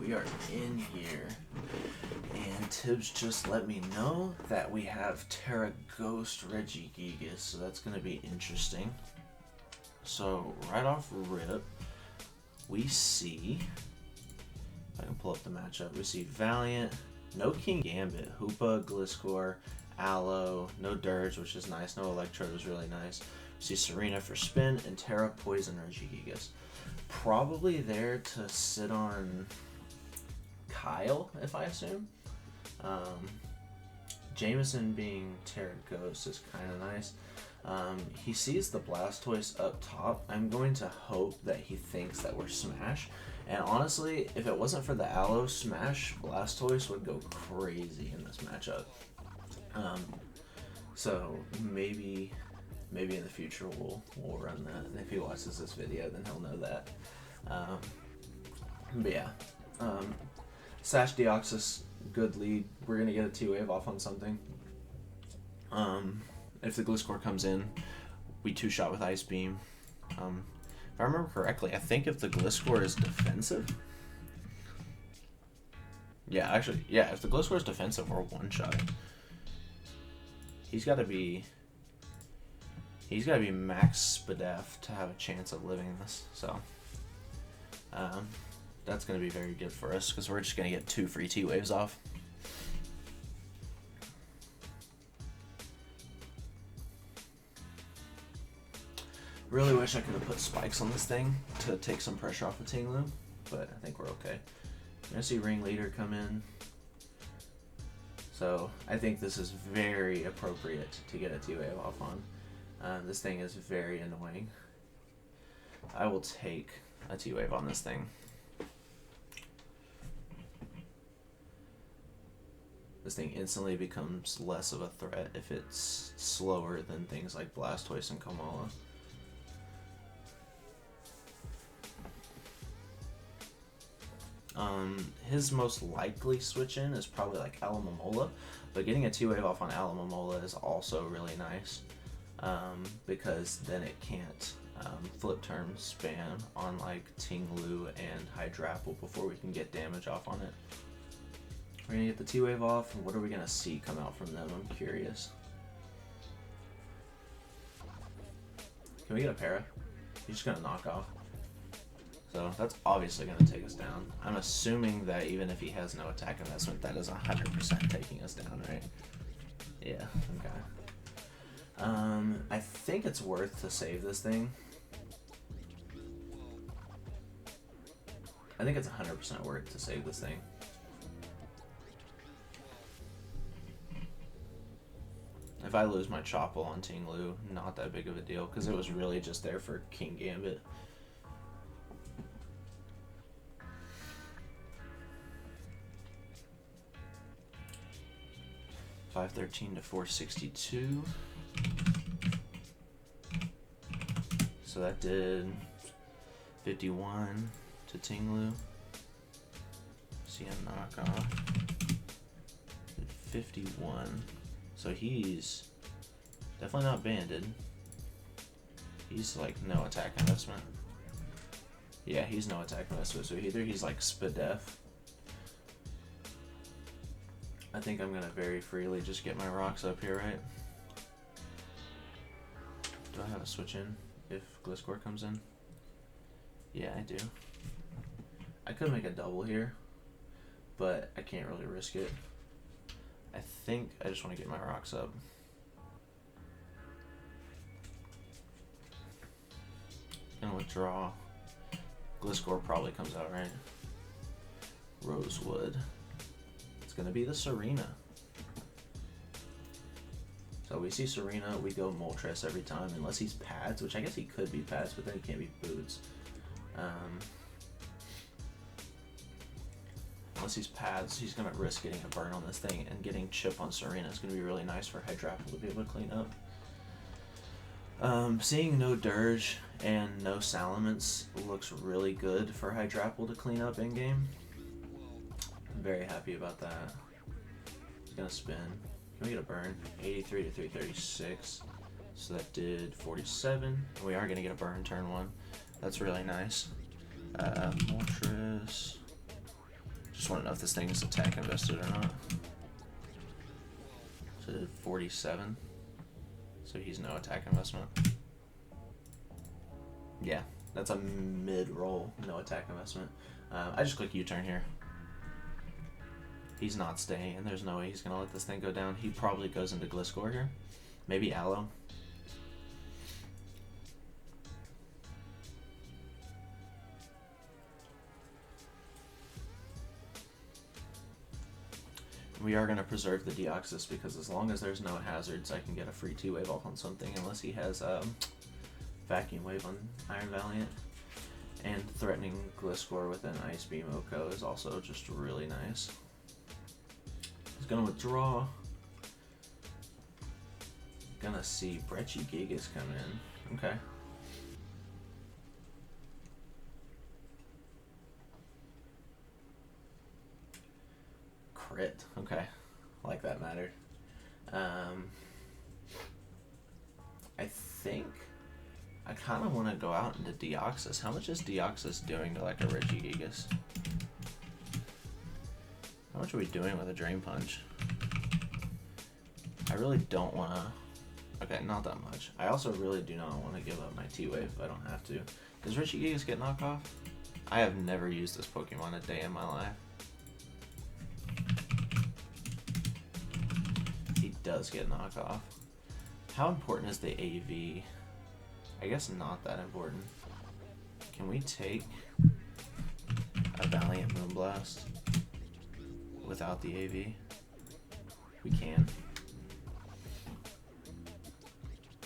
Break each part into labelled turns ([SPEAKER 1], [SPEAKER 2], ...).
[SPEAKER 1] we are in here, and Tibbs just let me know that we have Terra Ghost Regigigas, so that's going to be interesting. So right off rip, we see, if I can pull up the matchup, we see Valiant, no King Gambit, Hoopa, Gliscor, Aloe, no Dirge, which is nice, no Electrode is really nice. We see Serena for Spin, and Terra Poison Regigigas. Probably there to sit on Kyle, if I assume. Jameson being Terra Ghost is kind of nice. He sees the Blastoise up top. I'm going to hope that he thinks that we're Smash. And honestly, if it wasn't for the Aloe, Smash Blastoise would go crazy in this matchup. So maybe in the future we'll run that. And if he watches this video, then he'll know that. But yeah. Sash Deoxys, good lead. We're going to get a T-Wave off on something. If the Gliscor comes in, we two-shot with Ice Beam. If I remember correctly, I think if the Gliscor is defensive... Yeah, actually, yeah, if the Gliscor is defensive, we're one-shot. He's got to be max Spadef to have a chance of living this, so... that's going to be very good for us, because we're just going to get 2 free T-Waves off. Really wish I could have put spikes on this thing to take some pressure off of Tinglu, but I think we're okay. You're going to see Ringleader come in. So I think this is very appropriate to get a T-Wave off on. This thing is very annoying. I will take a T-Wave on this thing. This thing instantly becomes less of a threat if it's slower than things like Blastoise and KOMALA. His most likely switch in is probably like Alomomola, but getting a T-Wave off on Alomomola is also really nice, because then it can't flip turn spam on like Tinglu and Hydrapple before we can get damage off on it. We're gonna get the T-Wave off, and what are we gonna see come out from them? I'm curious. Can we get a para? He's just gonna knock off. So that's obviously gonna take us down. I'm assuming that even if he has no attack investment, that is 100% taking us down, right? Yeah, okay. I think it's worth to save this thing. I think it's 100% worth to save this thing. If I lose my Chople on Tinglu, not that big of a deal, because it was really just there for King Gambit. $513 to $462. So that did 51 to Tinglu. See a knockoff. Did 51. So he's definitely not banded. He's like no attack investment. Yeah, he's no attack investment. So either he's like Spadef. I think I'm gonna very freely just get my rocks up here, right? Do I have a switch in if Gliscor comes in? Yeah, I do. I could make a double here, but I can't really risk it. I think I just want to get my rocks up. Gonna withdraw. Gliscor probably comes out, right? Rosewood. It's gonna be the Serena. So we see Serena, we go Moltres every time, unless he's pads, which I guess he could be pads, but then he can't be boots. Unless he's pads, he's gonna risk getting a burn on this thing, and getting chip on Serena is gonna be really nice for Hydrapple to be able to clean up. Seeing no Dirge and no Salamence looks really good for Hydrapple to clean up in game. I'm very happy about that. He's gonna spin. Can we get a burn? 83 to 336. So that did 47. We are gonna get a burn turn 1. That's really nice. Moltres. Just want to know if this thing is attack invested or not. So 47. So he's no attack investment. Yeah, that's a mid-roll, no attack investment. I just click U-turn here. He's not staying. There's no way he's going to let this thing go down. He probably goes into Gliscor here. Maybe Aloe. We are going to preserve the Deoxys because as long as there's no hazards, I can get a free 2-wave off on something unless he has Vacuum Wave on Iron Valiant. And threatening Gliscor with an Ice Beam Oko is also just really nice. He's going to withdraw. Gonna see Regigigas come in. Okay. Crit. Okay. Like that mattered. I think I kind of want to go out into Deoxys. How much is Deoxys doing to like a Regigigas? How much are we doing with a Drain Punch? I really don't want to... Okay, not that much. I also really do not want to give up my T-Wave if I don't have to. Does Regigigas get knockoff? I have never used this Pokemon a day in my life. He does get knockoff. How important is the AV? I guess not that important. Can we take a Valiant Moonblast without the AV? We can.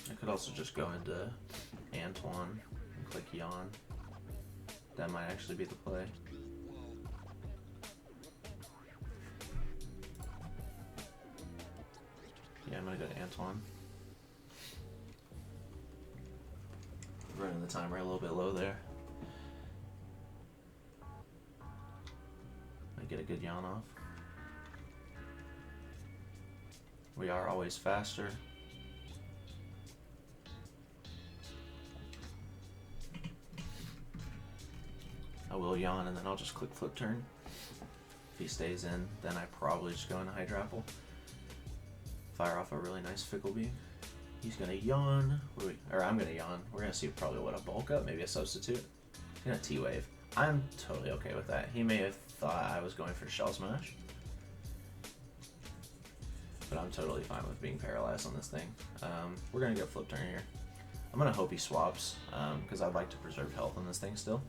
[SPEAKER 1] I could also just go into Antoine and click Yawn. That might actually be the play. Yeah, I'm gonna go to Antoine. Running the timer a little bit low there. I get a good Yawn off. We are always faster. I will Yawn and then I'll just click Flip Turn. If he stays in, then I probably just go into Hydrapple. Fire off a really nice Fickle Beam. He's gonna Yawn. I'm gonna Yawn. We're gonna see probably what, a Bulk Up, maybe a Substitute. He's gonna T-Wave. I'm totally okay with that. He may have thought I was going for Shell Smash, but I'm totally fine with being paralyzed on this thing. We're gonna get Flip Turn here. I'm gonna hope he swaps, because I'd like to preserve health on this thing still.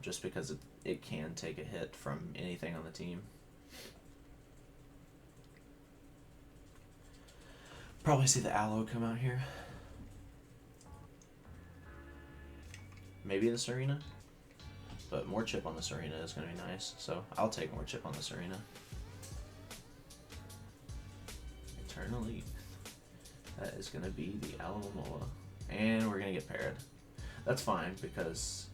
[SPEAKER 1] Just because it can take a hit from anything on the team. Probably see the Aloe come out here. Maybe the Serena. But more chip on the Serena is going to be nice. So I'll take more chip on the Serena. Eternal Leaf. That is going to be the Alomomola. And we're going to get paired. That's fine because...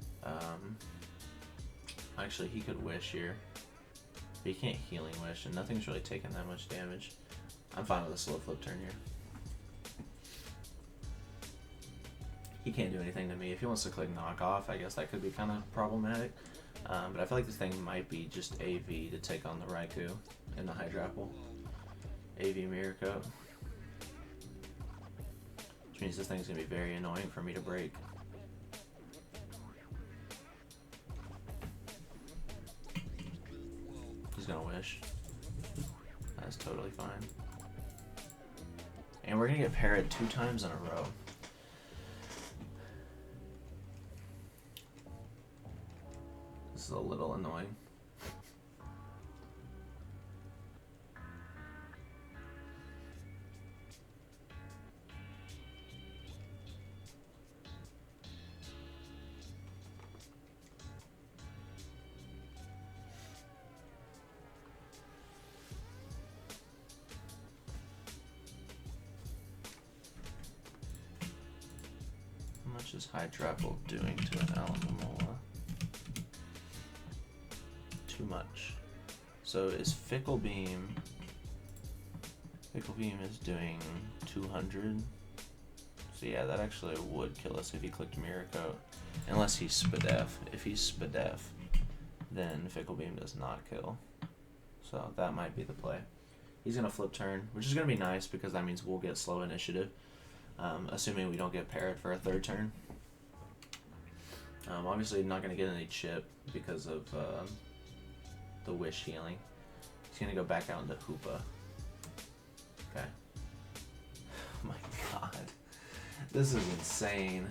[SPEAKER 1] actually, he could Wish here. But he can't Healing Wish, and nothing's really taking that much damage. I'm fine with a slow Flip Turn here. He can't do anything to me. If he wants to click Knock Off, I guess that could be kind of problematic. But I feel like this thing might be just AV to take on the Raikou and the Hydrapple. AV Mirror Coat. Which means this thing's going to be very annoying for me to break. He's going to Wish. That's totally fine. And we're going to get parried 2 times in a row. This is a little annoying. How much is Hydrapple doing to an Alomomola? Too much. So is Fickle Beam... Fickle Beam is doing 200. So yeah, that actually would kill us if he clicked Mirror Coat. Unless he's Spadef. If he's Spadef, then Fickle Beam does not kill. So that might be the play. He's going to flip turn, which is going to be nice because that means we'll get slow initiative, assuming we don't get parried for a third turn. Obviously not going to get any chip because of the wish healing. He's going to go back out into Hoopa. Okay. Oh my god. This is insane.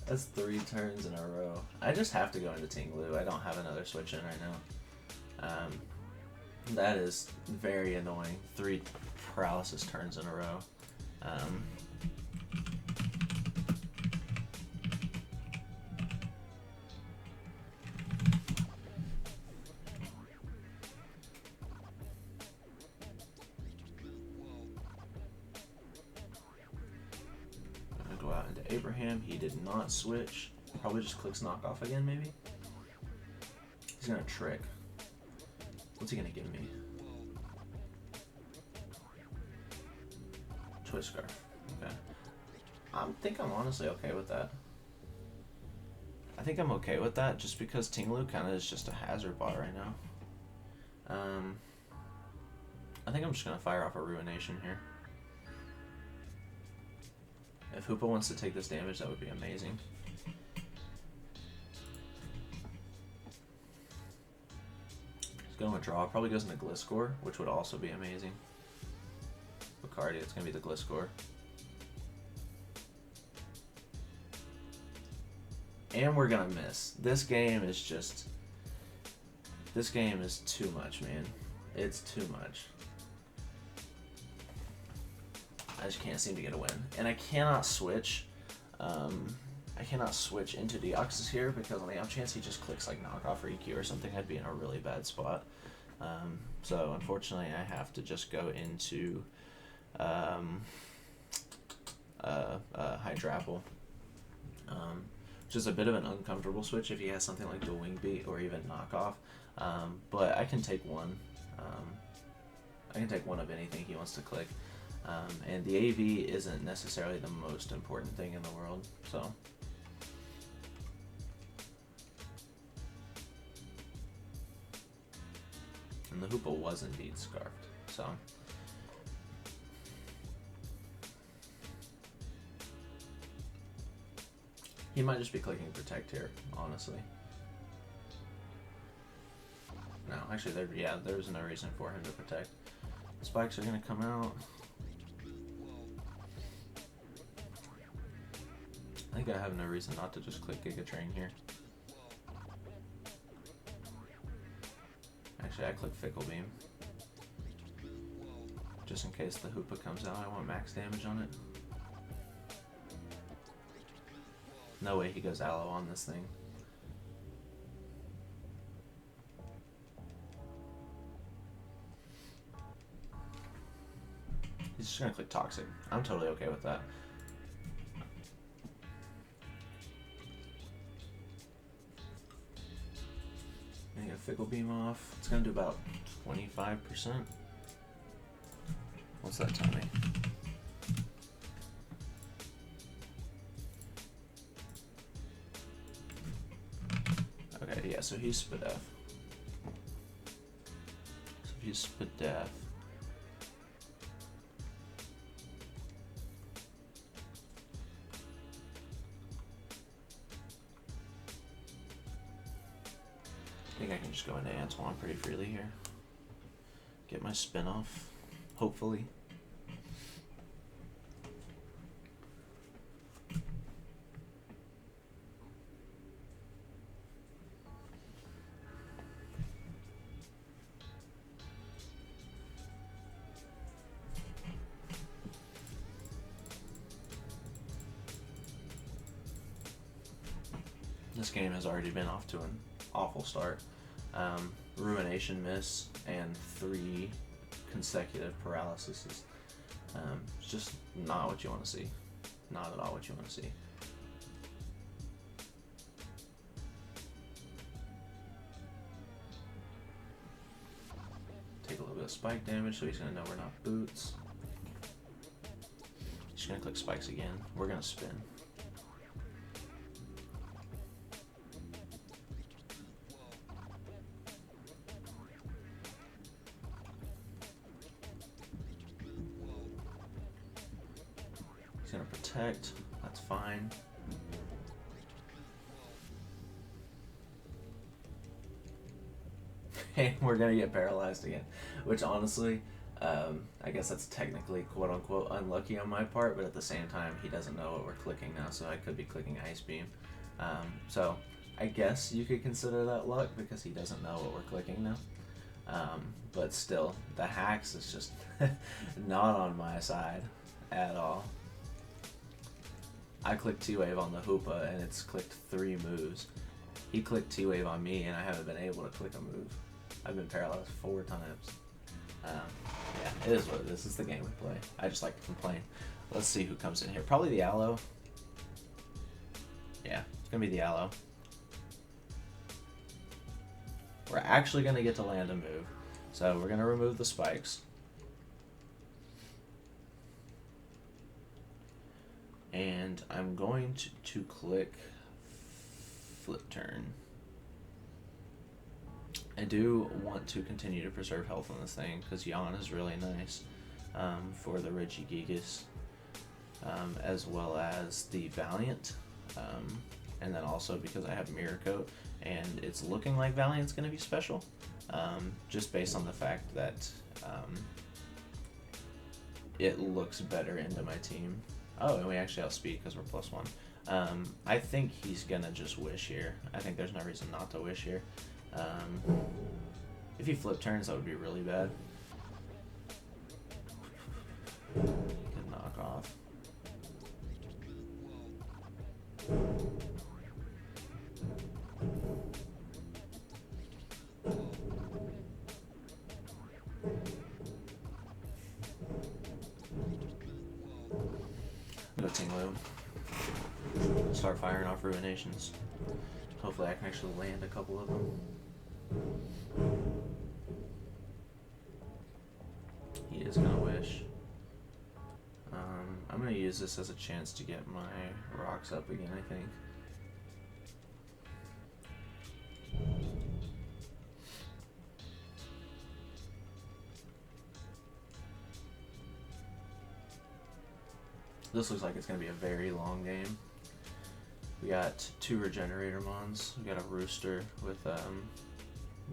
[SPEAKER 1] That's 3 turns in a row. I just have to go into Tinglu. I don't have another switch in right now. That is very annoying. 3 paralysis turns in a row. Go out into Abraham. He did not switch. Probably just clicks knockoff again, maybe. He's gonna trick. What's he gonna give me? Twist Scarf. Okay. I think I'm honestly okay with that. I think I'm okay with that just because Tinglu kind of is just a hazard bot right now. I think I'm just gonna fire off a Ruination here. If Hoopa wants to take this damage, that would be amazing. He's going to withdraw. Probably goes into Gliscor, which would also be amazing. Bacardi, it's going to be the Gliscor. And we're going to miss. This game is just... This game is too much, man. It's too much. I just can't seem to get a win. And I cannot switch. I cannot switch into Deoxys here because on the off chance he just clicks like knockoff or EQ or something, I'd be in a really bad spot. So unfortunately I have to just go into Hydrapple. Which is a bit of an uncomfortable switch if he has something like Dual Wing Beat or even knockoff. But I can take one. I can take one of anything he wants to click. And the AV isn't necessarily the most important thing in the world, so. And the Hoopa was indeed scarfed, so. He might just be clicking Protect here, honestly. No, actually, there's no reason for him to Protect. Spikes are going to come out. I think I have no reason not to just click Giga Train here. Actually, I click Fickle Beam. Just in case the Hoopa comes out, I want max damage on it. No way he goes Aloe on this thing. He's just gonna click Toxic. I'm totally okay with that. And get Fickle Beam off. It's gonna do about 25%. What's that tell me? Okay, yeah, so he's Spadef. So if he's Spadef. I think I can just go into Antoine pretty freely here. Get my spin off, hopefully. This game has already been off to an awful start. Ruination miss and 3 consecutive paralyses. It's just not what you want to see. Not at all what you want to see. Take a little bit of spike damage so he's going to know we're not boots. He's going to click spikes again. We're going to spin. gonna protect. That's fine. And we're gonna get paralyzed again, which honestly, I guess that's technically quote unquote unlucky on my part, but at the same time, he doesn't know what we're clicking now, so I could be clicking Ice Beam. So I guess you could consider that luck because he doesn't know what we're clicking now. But still, the hacks is just not on my side at all. I clicked T-Wave on the Hoopa and it's clicked 3 moves. He clicked T-Wave on me and I haven't been able to click a move. I've been paralyzed 4 times. Yeah, it is what it is. This is the game we play. I just like to complain. Let's see who comes in here. Probably the Aloe. Yeah, it's gonna be the Aloe. We're actually gonna get to land a move. So we're gonna remove the spikes. And I'm going to click Flip Turn. I do want to continue to preserve health on this thing because Yawn is really nice for the Regigigas, as well as the Valiant, and then also because I have Mirror Coat and it's looking like Valiant's going to be special, just based on the fact that it looks better into my team. Oh, and we actually outspeed because we're +1. I think he's going to just Wish here. I think there's no reason not to Wish here. If he flip turns, that would be really bad. Good knock off. Go Tinglu. Start firing off Ruinations. Hopefully I can actually land a couple of them. He is gonna Wish. I'm gonna use this as a chance to get my rocks up again, I think. This looks like it's gonna be a very long game. We got 2 Regenerator Mons. We got a Rooster with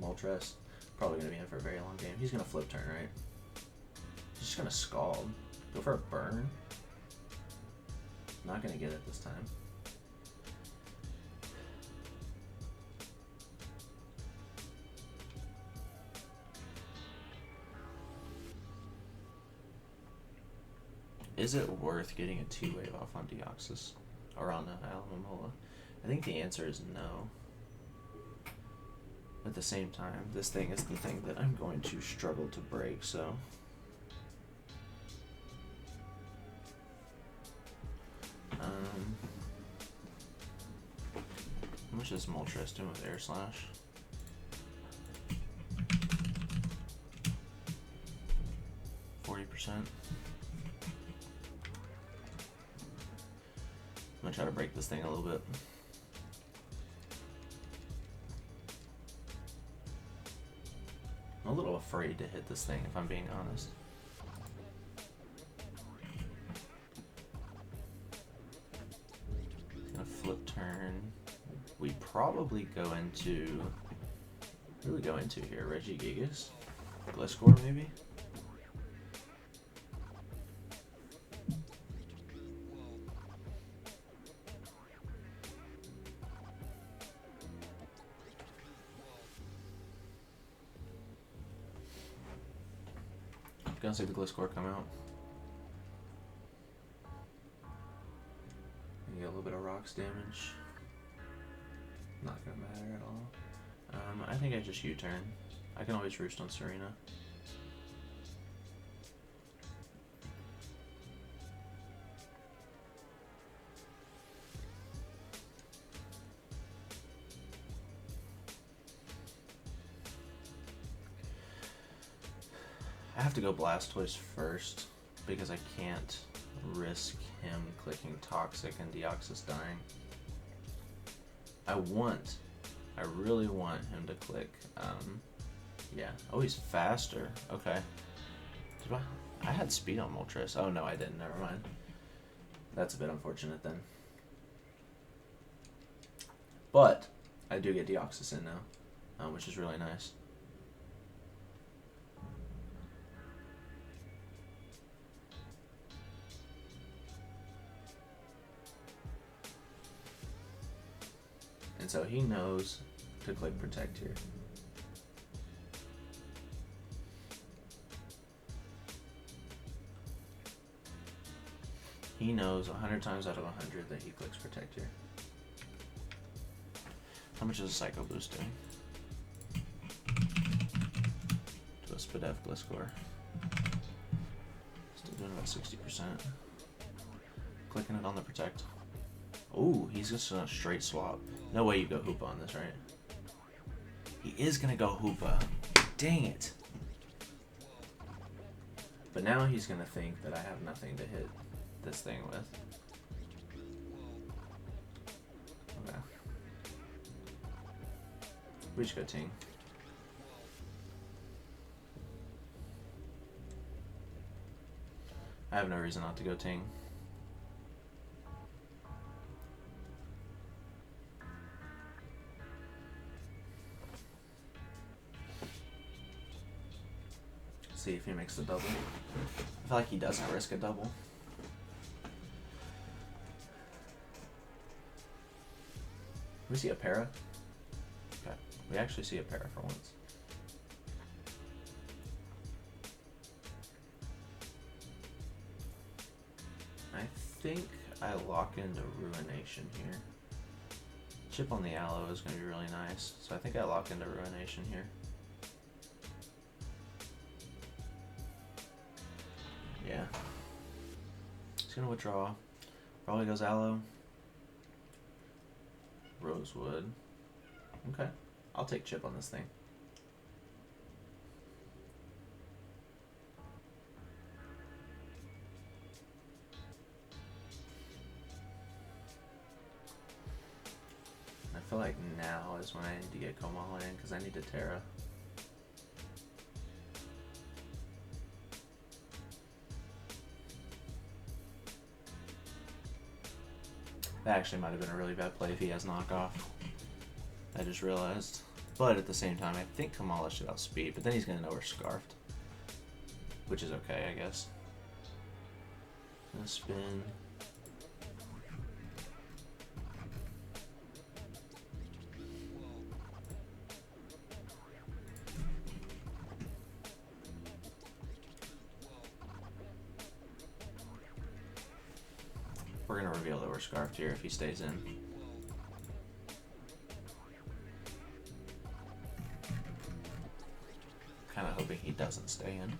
[SPEAKER 1] Moltres. Probably gonna be in for a very long game. He's gonna Flip Turn, right? He's just gonna Scald. Go for a Burn. Not gonna get it this time. Is it worth getting a T-Wave off on Deoxys or on Alomomola? I think the answer is no. At the same time, this thing is the thing that I'm going to struggle to break, so. How much is Moltres doing with Air Slash? %. I'm gonna try to break this thing a little bit. I'm a little afraid to hit this thing, if I'm being honest. Gonna Flip Turn. We probably go into. What do we go into here? Regigigas? Gliscor, maybe? Gonna see the Gliscor come out. You get a little bit of rocks damage. Not gonna matter at all. I think I just U-turn. I can always Roost on Serena. I have to go Blastoise first because I can't risk him clicking Toxic and Deoxys dying. I really want him to click, yeah. Oh, he's faster. Okay. I had speed on Moltres. Oh no, I didn't. Never mind. That's a bit unfortunate then. But I do get Deoxys in now, which is really nice. And so he knows to click protect here. He knows 100 times out of 100 that he clicks protect here. How much is a Psycho Boost doing? To a Spadef Gliscor. Still doing about 60%. Clicking it on the protect. Oh, he's just gonna straight swap. No way you go Hoopa on this, right? He is gonna go Hoopa. Dang it. But now he's gonna think that I have nothing to hit this thing with. Okay. We just go Ting. I have no reason not to go Ting. See if he makes the double. I feel like he doesn't risk a double. We see a para? Okay. We actually see a para for once. I think I lock into Ruination here. Chip on the Aloe is going to be really nice, so I think I lock into Ruination here. Yeah. He's going to withdraw. Probably goes Aloe. Rosewood. Okay. I'll take Chip on this thing. I feel like now is when I need to get KOMALA in because I need to Terra. That actually might have been a really bad play if he has knockoff. I just realized. But at the same time, I think KOMALA should outspeed, but then he's going to know we're Scarfed. Which is okay, I guess. Gonna spin. We're going to reveal that we're Scarfed here if he stays in. Kind of hoping he doesn't stay in.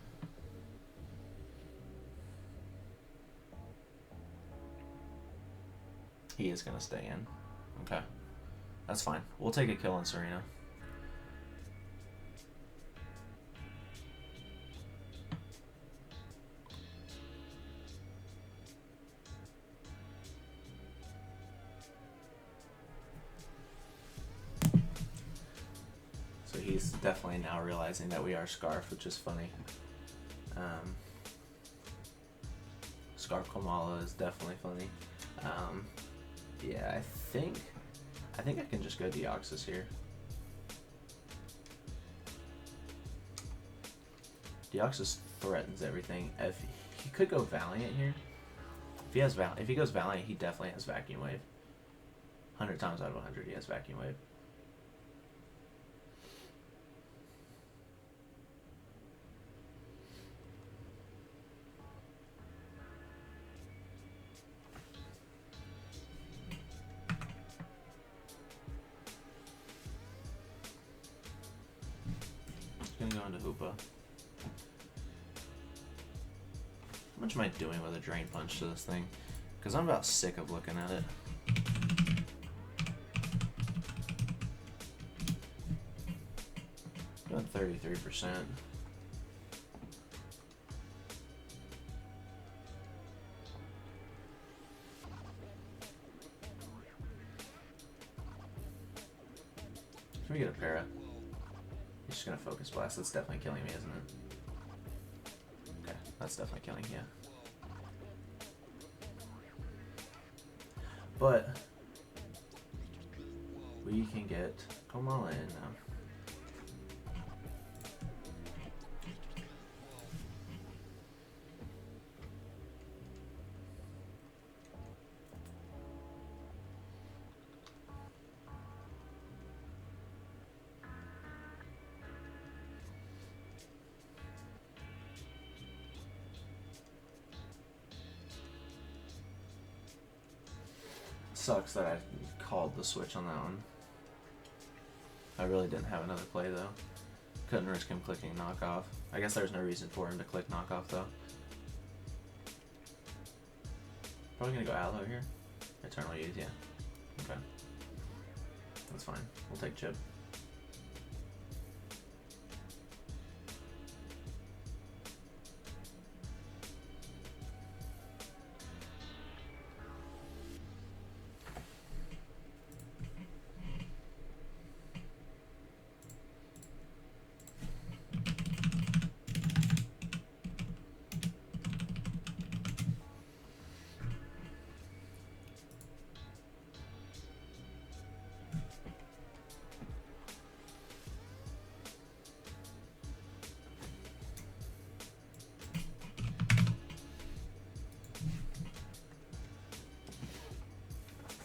[SPEAKER 1] He is going to stay in. Okay. That's fine. We'll take a kill on Serena. So he's definitely now realizing that we are Scarf, which is funny. Scarf KOMALA is definitely funny. Yeah, I think I can just go Deoxys here. Deoxys threatens everything. If he could go Valiant here. If he goes Valiant, he definitely has Vacuum Wave. 100 times out of 100, he has Vacuum Wave. Gonna go into Hoopa. How much am I doing with a Drain Punch to this thing? Because I'm about sick of looking at it. Doing 33%. Can we get a para? He's just gonna Focus Blast. That's definitely killing me, isn't it? Okay, that's definitely killing, yeah. But we can get KOMALA in now. Sucks that I called the switch on that one. I really didn't have another play though. Couldn't risk him clicking knockoff. I guess there's no reason for him to click knockoff though. Probably gonna go Aloe here. Eternal Youth, yeah. Okay. That's fine. We'll take chip.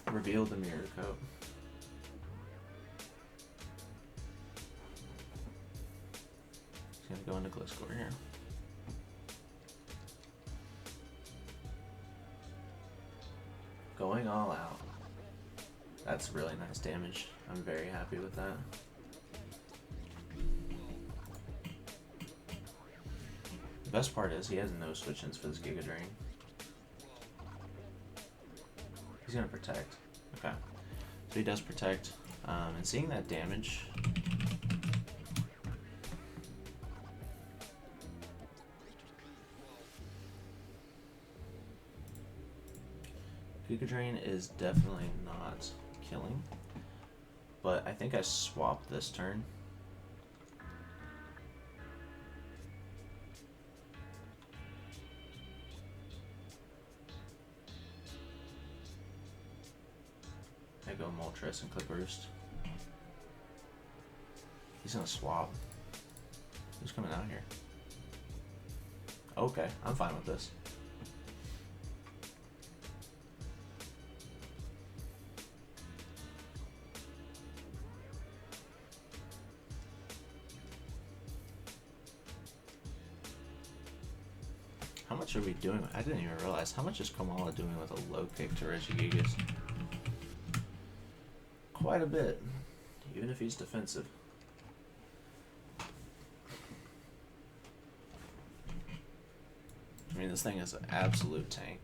[SPEAKER 1] Reveal the mirror coat. He's gonna go into Gliscor here. Going all out. That's really nice damage. I'm very happy with that. The best part is he has no switch-ins for this Giga Drain. He's gonna protect. Okay. So he does protect. And seeing that damage. Giga Drain is definitely not killing. But I think I swapped this turn. I go Moltres and click Roost. He's gonna swap. Who's coming out here? Okay, I'm fine with this. How much are we doing? I didn't even realize. How much is KOMALA doing with a low kick to Regigigas? Quite a bit, even if he's defensive. I mean, this thing is an absolute tank.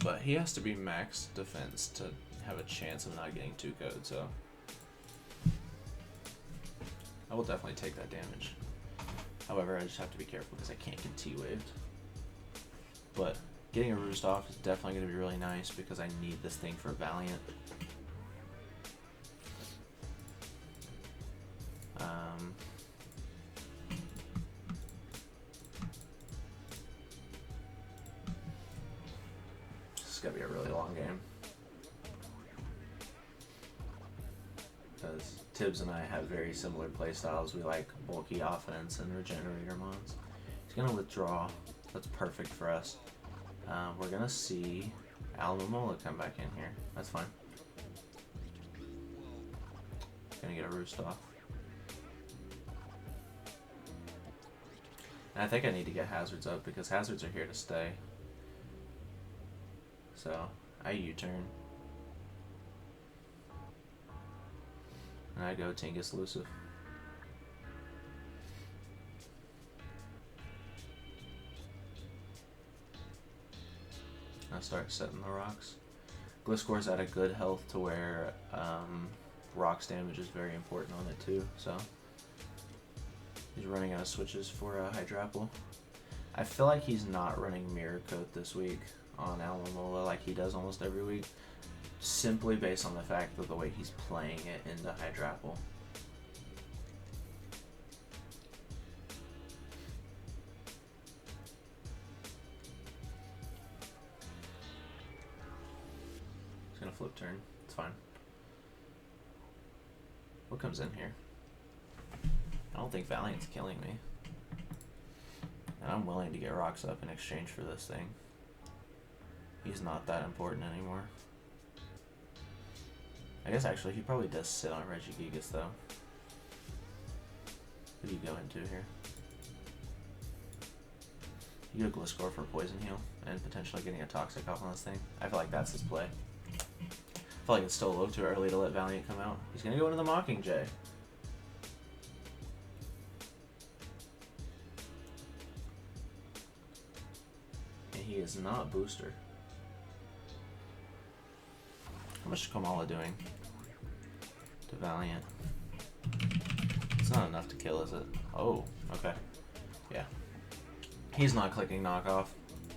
[SPEAKER 1] But he has to be max defense to have a chance of not getting 2 codes, so I will definitely take that damage. However, I just have to be careful because I can't get T-waved. But getting a Roost off is definitely going to be really nice because I need this thing for Valiant. This is going to be a really long game. Because Tibbs and I have very similar play styles. We like bulky offense and regenerator mons. He's going to withdraw. That's perfect for us. We're going to see Alomomola come back in here. That's fine. Gonna get a Roost off. And I think I need to get Hazards up because Hazards are here to stay. So, I U-turn. And I go Tingus Elusive. I start setting the rocks. Gliscor's at a good health to where rocks damage is very important on it too, so he's running out of switches for Hydrapple. I feel like he's not running Mirror Coat this week on Alomomola like he does almost every week, simply based on the fact of the way he's playing it into Hydrapple. flip turn. It's fine. What comes in here? I don't think Valiant's killing me. And I'm willing to get rocks up in exchange for this thing. He's not that important anymore. I guess actually he probably does sit on Regigigas though. What do you go into here? You go Gliscor for Poison Heal and potentially getting a Toxic off on this thing. I feel like that's his play. I feel like it's still a little too early to let Valiant come out. He's gonna go into the Mockingjay. And he is not booster. How much is KOMALA doing to Valiant? It's not enough to kill, is it? Oh, okay. Yeah. He's not clicking knockoff.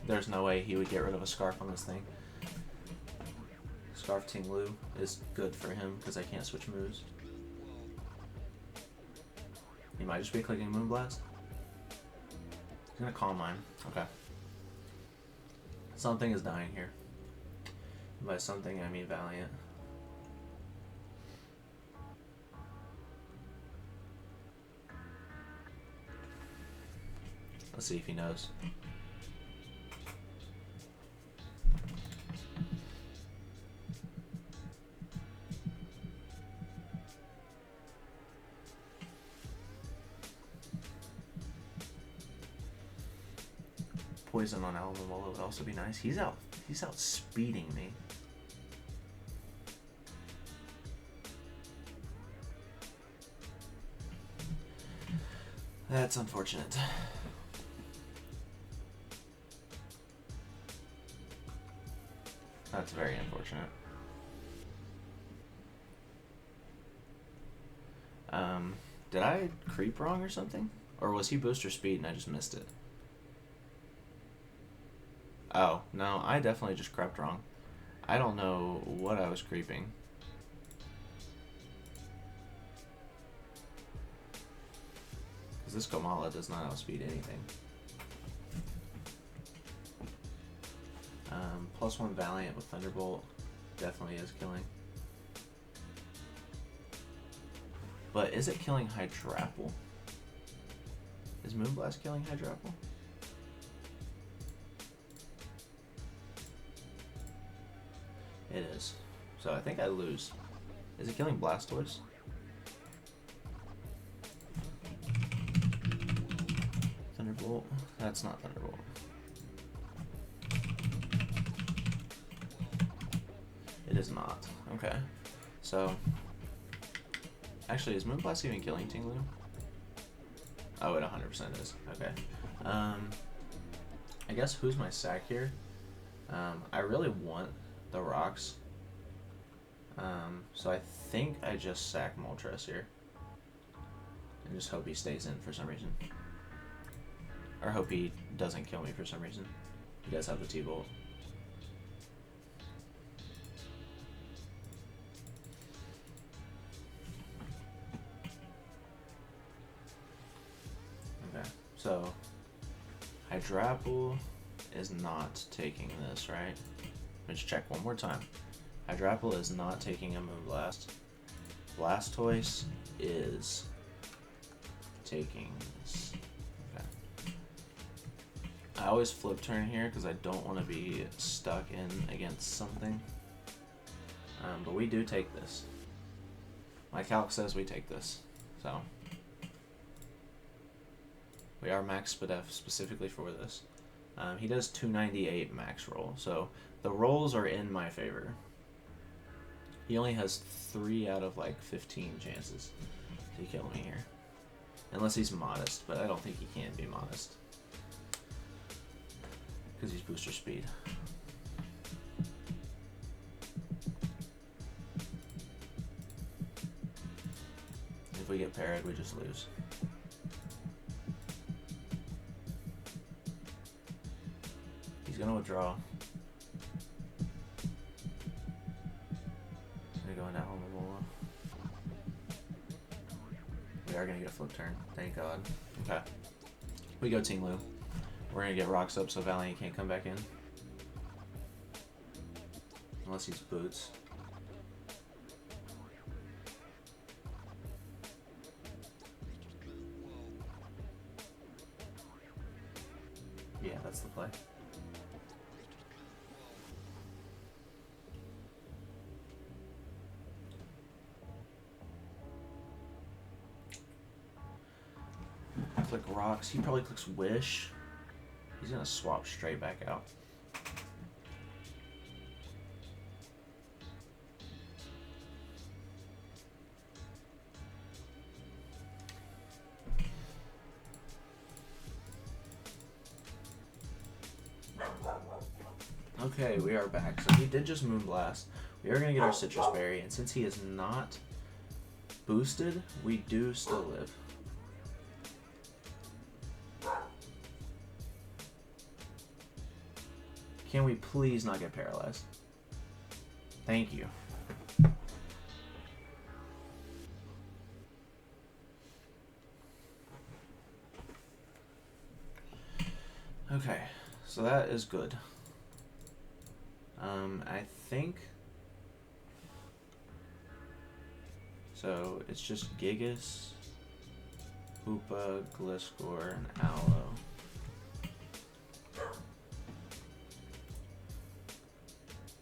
[SPEAKER 1] There's no way he would get rid of a Scarf on this thing. Scarf Tinglu is good for him because I can't switch moves. He might just be clicking Moonblast. He's gonna Calm Mind. Okay. Something is dying here. By something, I mean Valiant. Let's see if he knows. Poison on Alomomola would also be nice. He's out speeding me. That's unfortunate. That's very unfortunate. Did I creep wrong or something? Or was he booster speed and I just missed it? Oh, no, I definitely just crept wrong. I don't know what I was creeping. Because this KOMALA does not outspeed anything. +1 Valiant with Thunderbolt definitely is killing. But is it killing Hydrapple? Is Moonblast killing Hydrapple? It is. So I think I lose. Is it killing Blastoise? Thunderbolt? That's not Thunderbolt. It is not. Okay. So, actually, is Moonblast even killing Tinglu? Oh, it 100% is. Okay. I guess who's my sack here? I really want the rocks. So I think I just sack Moltres here. And just hope he stays in for some reason. Or hope he doesn't kill me for some reason. He does have the T-Bolt. Okay, so Hydrapple is not taking this, right? Let's check one more time. Hydrapple is not taking a Moonblast. Blastoise is taking this. Okay. I always flip turn here because I don't want to be stuck in against something. But we do take this. My calc says we take this. So we are max Spadef specifically for this. He does 298 max roll, so the rolls are in my favor. He only has 3 out of like 15 chances to kill me here. Unless he's modest, but I don't think he can be modest. Because he's booster speed. If we get parried, we just lose. He's gonna withdraw. Gonna go into Alomomola. We are gonna get a flip turn. Thank God. Okay. We go Tinglu. We're gonna get rocks up so Valiant can't come back in. Unless he's boots. Yeah, that's the play. Click rocks. He probably clicks wish. He's gonna swap straight back out. Okay, we are back. So he did just Moonblast. We are going to get our Citrus Berry, and since he is not boosted, we do still live. Can we please not get paralyzed? Thank you. Okay, so that is good. I think so. It's just Gigas, Hoopa, Gliscor, and Aloe.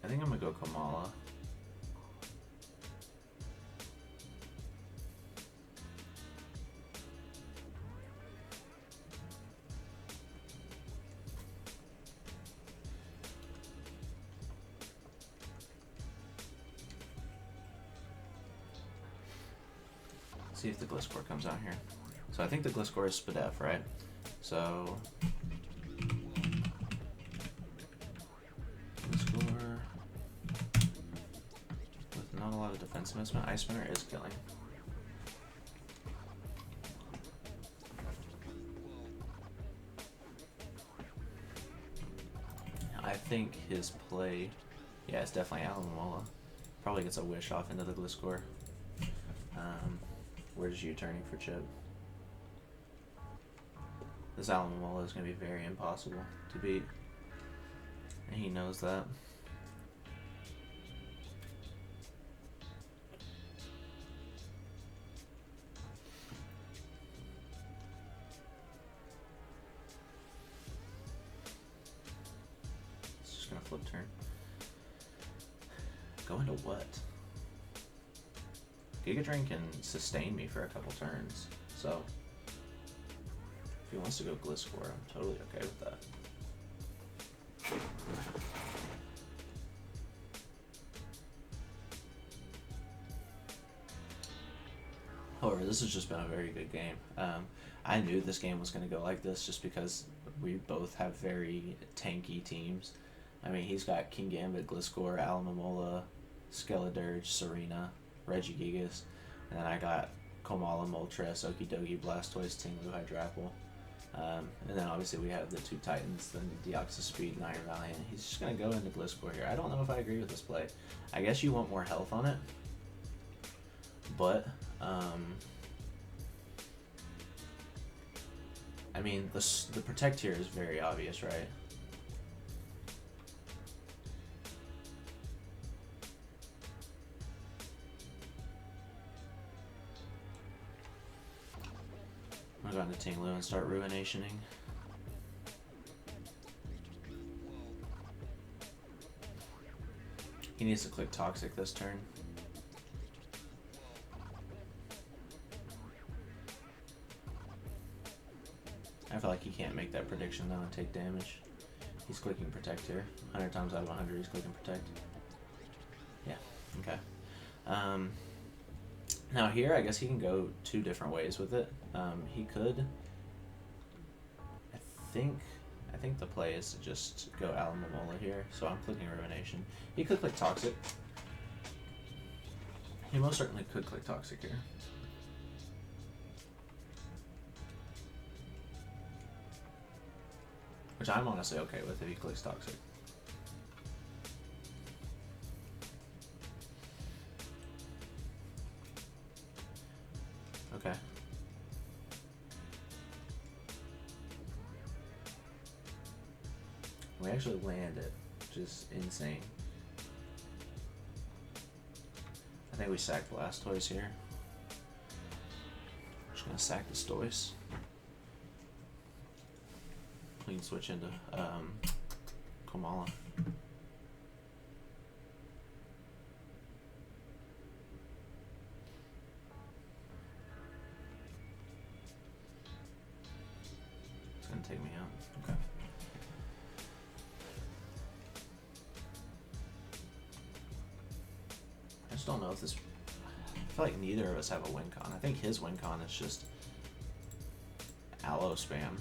[SPEAKER 1] I think I'm gonna go KOMALA. See if the Gliscor comes out here. So I think the Gliscor is Spadef, right? So Gliscor with not a lot of defense investment. Ice Spinner is killing. I think his play, yeah, it's definitely Alomomola. Probably gets a wish off into the Gliscor. Where's you turning for Chip? This Alomomola is going to be very impossible to beat, and he knows that. It's just going to flip turn. Go into what? Giga Drain can sustain me for a couple turns, so if he wants to go Gliscor, I'm totally okay with that. However, this has just been a very good game. I knew this game was going to go like this just because we both have very tanky teams. I mean, he's got Kingambit, Gliscor, Alomomola, Skeledirge, Serena, Regigigas, and then I got KOMALA, Moltres, Okidogi, Blastoise, Tinglu, Hydrapple. And then obviously we have the two Titans, then Deoxyspeed and Iron Valiant. He's just going to go into Gliscor here. I don't know if I agree with this play. I guess you want more health on it, but I mean, the Protect here is very obvious, right? I'm going to Tinglu and start Ruinationing. He needs to click Toxic this turn. I feel like he can't make that prediction though and take damage. He's clicking Protect here. 100 times out of 100 he's clicking Protect. Yeah, okay. Now here, I guess he can go two different ways with it. He could, I think the play is to just go Alomomola here, so I'm clicking Ruination. He could click Toxic. He most certainly could click Toxic here. Which I'm honestly okay with if he clicks Toxic. Okay. We actually land it, which is insane. I think we sack Blastoise here. Just gonna sack the Stoise. We we can switch into KOMALA. It's gonna take me out. Okay. I just don't know if this. I feel like neither of us have a win con. I think his win con is just allo spam.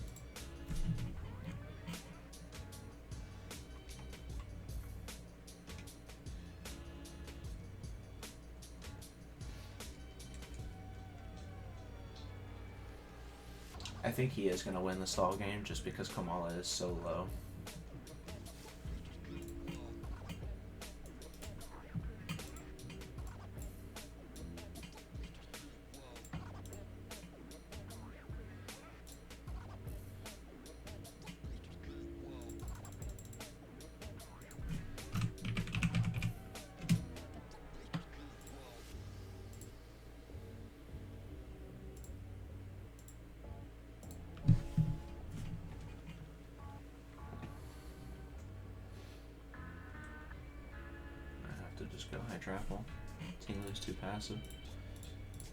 [SPEAKER 1] I think he is going to win the stall game just because KOMALA is so low. Just go high trapple. Tinglu's too passive.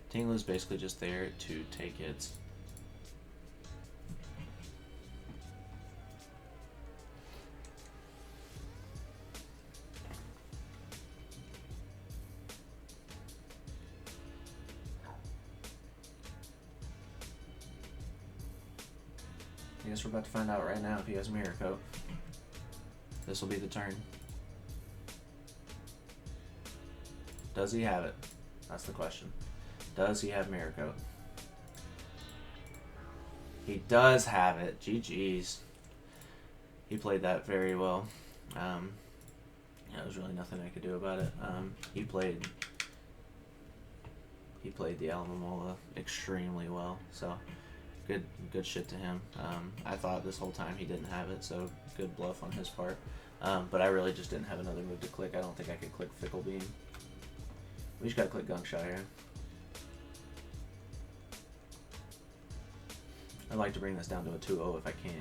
[SPEAKER 1] Tinglu's basically just there to take hits. I guess we're about to find out right now if he has Mirror Coat. This will be the turn. Does he have it? That's the question. Does he have Mirror Coat? He does have it. GG's. He played that very well. Yeah, there was really nothing I could do about it. He played the Alamomola extremely well. So good shit to him. I thought this whole time he didn't have it, so good bluff on his part. But I really just didn't have another move to click. I don't think I could click Fickle Beam. We just gotta click Gunk Shot here. I'd like to bring this down to a 2-0 if I can.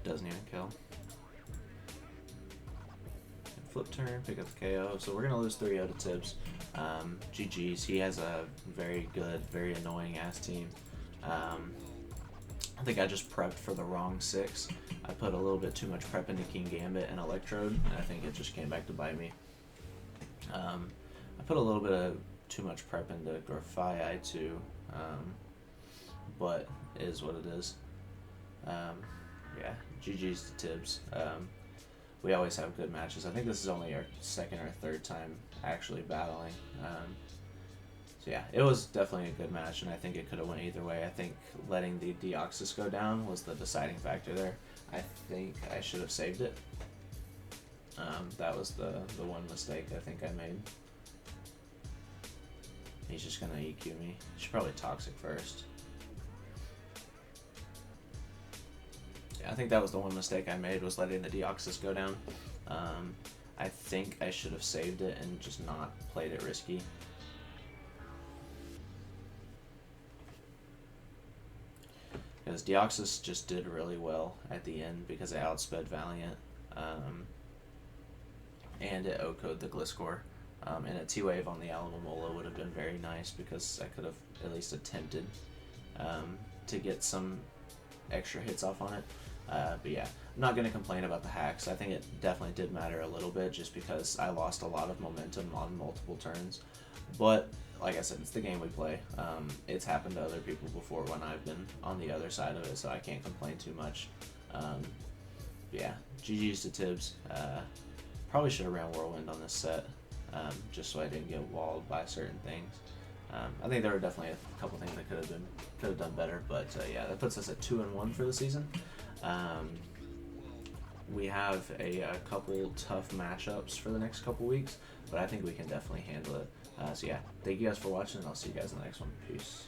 [SPEAKER 1] Doesn't even kill. Flip turn, pick up the KO. So we're going to lose 3-0 to Tibbs. GG's. He has a very good, very annoying ass team. I think I just prepped for the wrong 6. I put a little bit too much prep into King Gambit and Electrode, and I think it just came back to bite me. I put a little bit of too much prep into Grafai too, but it is what it is. Yeah, GG's to Tibbs. We always have good matches. I think this is only our second or third time actually battling. So yeah, it was definitely a good match, and I think it could have went either way. I think letting the Deoxys go down was the deciding factor there. I think I should have saved it. That was the one mistake I think I made. He's just gonna EQ me. Should probably Toxic first. I think that was the one mistake I made, was letting the Deoxys go down. I think I should have saved it and just not played it risky. Because Deoxys just did really well at the end because it outsped Valiant. And it O-code the Gliscor. And a T-Wave on the Alamomola would have been very nice because I could have at least attempted to get some extra hits off on it. But yeah, I'm not going to complain about the hacks. I think it definitely did matter a little bit just because I lost a lot of momentum on multiple turns. But like I said, it's the game we play. It's happened to other people before when I've been on the other side of it, so I can't complain too much. Yeah, GG's to Tibbs. Probably should have ran Whirlwind on this set, just so I didn't get walled by certain things. I think there were definitely a couple things that could have done better, but yeah, that puts us at 2-1 for the season. we have a couple tough matchups for the next couple weeks, but I think we can definitely handle it. So yeah, thank you guys for watching, and I'll see you guys in the next one. Peace.